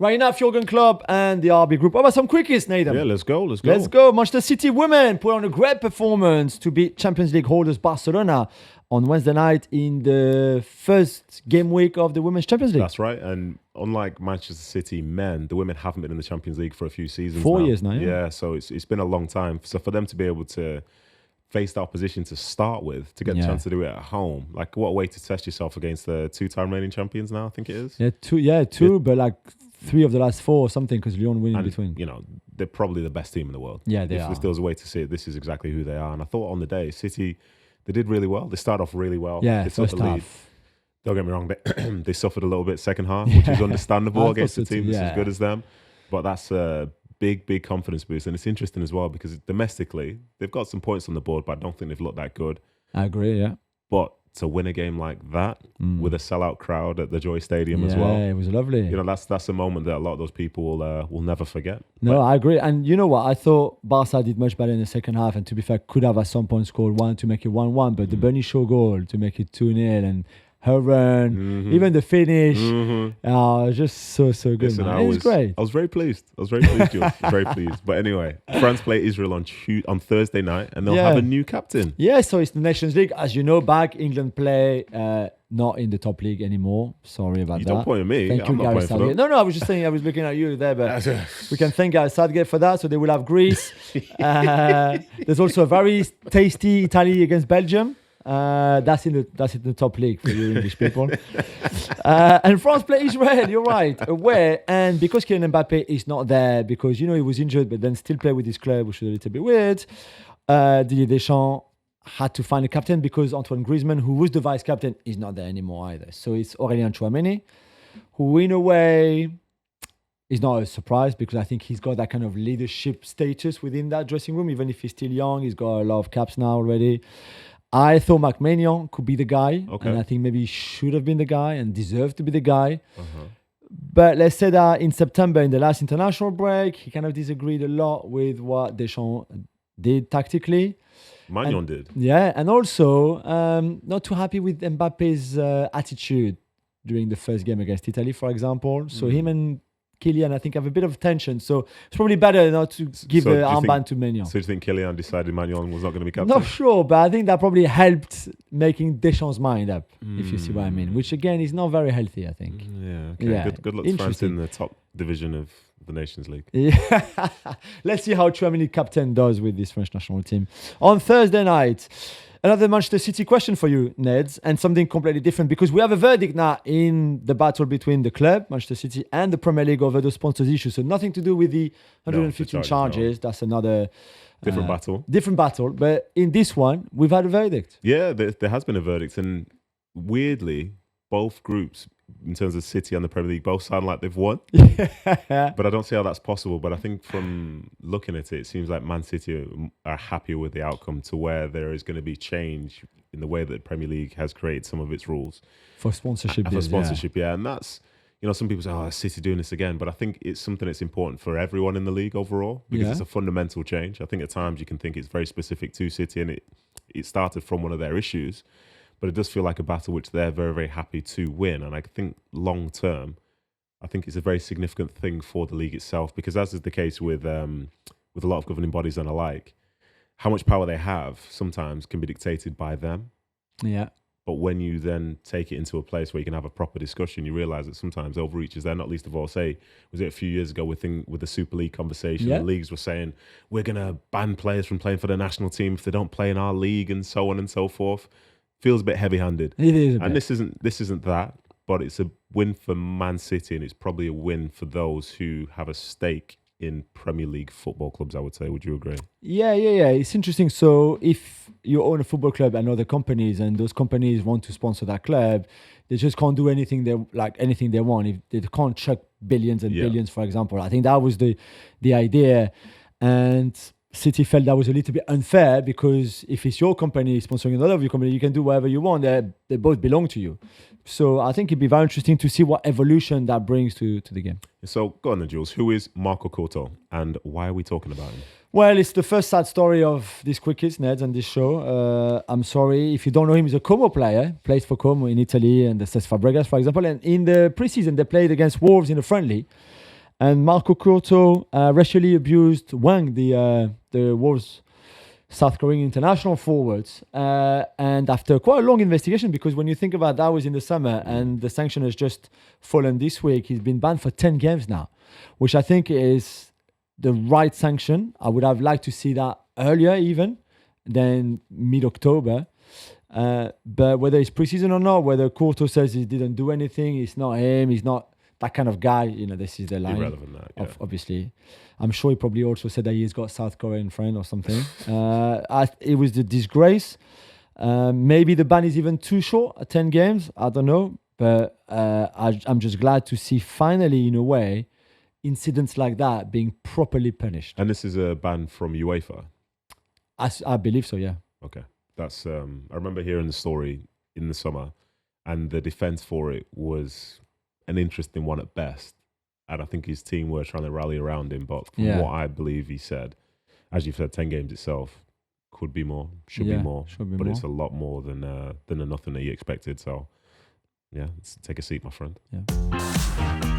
Right now, Jurgen Klopp and the RB Group. What about some quickies, Nedum? Yeah, let's go. Let's go. Manchester City women put on a great performance to beat Champions League holders Barcelona on Wednesday night in the first game week of the Women's Champions League. That's right. And unlike Manchester City men, the women haven't been in the Champions League for a few seasons 4 years now, yeah. So it's been a long time. So for them to be able to face the opposition to start with, to get the chance to do it at home, like what a way to test yourself against the two-time reigning champions now, I think it is. Yeah, two, but like 3 of the last 4 or something because Lyon win in between. You know, they're probably the best team in the world. Yeah, they are. If there was a way to see it, this is exactly who they are. And I thought on the day, City, they did really well. They started off really well. Yeah, they took first the lead. half. Don't get me wrong, they suffered a little bit second half, which is understandable against a team that's as good as them. But that's a big confidence boost. And it's interesting as well because domestically, they've got some points on the board, but I don't think they've looked that good. I agree, yeah. But to win a game like that with a sellout crowd at the Joy Stadium as well. Yeah, it was lovely. You know, that's a moment that a lot of those people will never forget. No, I agree. And you know what? I thought Barca did much better in the second half. And to be fair, could have at some point scored 1 to make it 1-1. But the Bernie Shaw goal to make it 2-0 and her run, even the finish, just so good. Listen, man. It was great. I was very pleased. Jules. Very pleased. But anyway, France play Israel on Thursday night, and they'll have a new captain. Yeah, so it's the Nations League. As you know, back England play not in the top league anymore. Sorry about that. You don't point at me. Thank I'm you, not Gareth playing for them. Southgate. No, I was just saying, I was looking at you there, but we can thank Gareth Southgate for that. So they will have Greece. There's also a very tasty Italy against Belgium. That's in the top league for you English people. And France play Israel, you're right, away. And because Kylian Mbappe is not there, because, he was injured, but then still play with his club, which is a little bit weird, Didier Deschamps had to find a captain because Antoine Griezmann, who was the vice captain, is not there anymore either. So it's Aurelien Tchouameni, who in a way is not a surprise because I think he's got that kind of leadership status within that dressing room. Even if he's still young, he's got a lot of caps now already. I thought Marc Maignan could be the guy, and I think maybe he should have been the guy and deserved to be the guy. But let's say that in September, in the last international break, he kind of disagreed a lot with what Deschamps did tactically. Maignan did. Yeah, and also not too happy with Mbappe's attitude during the first game against Italy, for example. So him and Kylian, I think, have a bit of tension. So it's probably better not to give the armband to Maignan. So do you think Kylian decided Maignan was not going to be captain? Not sure, but I think that probably helped making Deschamps' mind up, if you see what I mean. Which, again, is not very healthy, I think. Good luck to France in the top division of the Nations League. Yeah. Let's see how Tchouameni captain does with this French national team. On Thursday night, another Manchester City question for you, Neds, and something completely different because we have a verdict now in the battle between the club, Manchester City, and the Premier League over the sponsors issue. So nothing to do with the 115 charges. No. That's another different battle. Different battle. But in this one, we've had a verdict. Yeah, there has been a verdict. And weirdly, both groups, in terms of City and the Premier League, both sound like they've won. But I don't see how that's possible. But I think from looking at it, it seems like Man City are happier with the outcome to where there is going to be change in the way that the Premier League has created some of its rules. For sponsorship. And that's, some people say, is City doing this again? But I think it's something that's important for everyone in the league overall because it's a fundamental change. I think at times you can think it's very specific to City and it started from one of their issues. But it does feel like a battle which they're very, very happy to win. And I think long term, I think it's a very significant thing for the league itself because as is the case with a lot of governing bodies and alike, how much power they have sometimes can be dictated by them. Yeah. But when you then take it into a place where you can have a proper discussion, you realise that sometimes overreach is there, not least of all, was it a few years ago with the Super League conversation? The leagues were saying, we're going to ban players from playing for the national team if they don't play in our league and so on and so forth. Feels a bit heavy-handed. It is and this isn't that, but it's a win for Man City and it's probably a win for those who have a stake in Premier League football clubs, I would say. Would you agree? Yeah. It's interesting. So if you own a football club and other companies and those companies want to sponsor that club, they just can't do anything they want. If they can't chuck billions and billions, for example. I think that was the idea. And City felt that was a little bit unfair because if it's your company sponsoring another of your company, you can do whatever you want. They both belong to you. So I think it'd be very interesting to see what evolution that brings to the game. So go on then, Jules. Who is Marco Curto and why are we talking about him? Well, it's the first sad story of this Quickies, Neds, and this show. I'm sorry. If you don't know him, he's a Como player. Plays for Como in Italy and the Cesc Fabregas, for example. And in the preseason, they played against Wolves in a friendly. And Marco Curto racially abused Wang, the Wolves South Korean international forwards. And after quite a long investigation, because when you think about that was in the summer and the sanction has just fallen this week, he's been banned for 10 games now, which I think is the right sanction. I would have liked to see that earlier even than mid-October. But whether it's preseason or not, whether Curto says he didn't do anything, it's not him, he's not that kind of guy, this is the line. Irrelevant, that, yeah. Obviously. I'm sure he probably also said that he's got a South Korean friend or something. It was the disgrace. Maybe the ban is even too short at 10 games. I don't know. But I'm just glad to see finally, in a way, incidents like that being properly punished. And this is a ban from UEFA? I believe so, yeah. Okay. That's I remember hearing the story in the summer, and the defense for it was an interesting one at best. And I think his team were trying to rally around him. But from what I believe he said, as you've said, 10 games itself could be more, should be more. But it's a lot more than the nothing that he expected. So, yeah, let's take a seat, my friend. Yeah.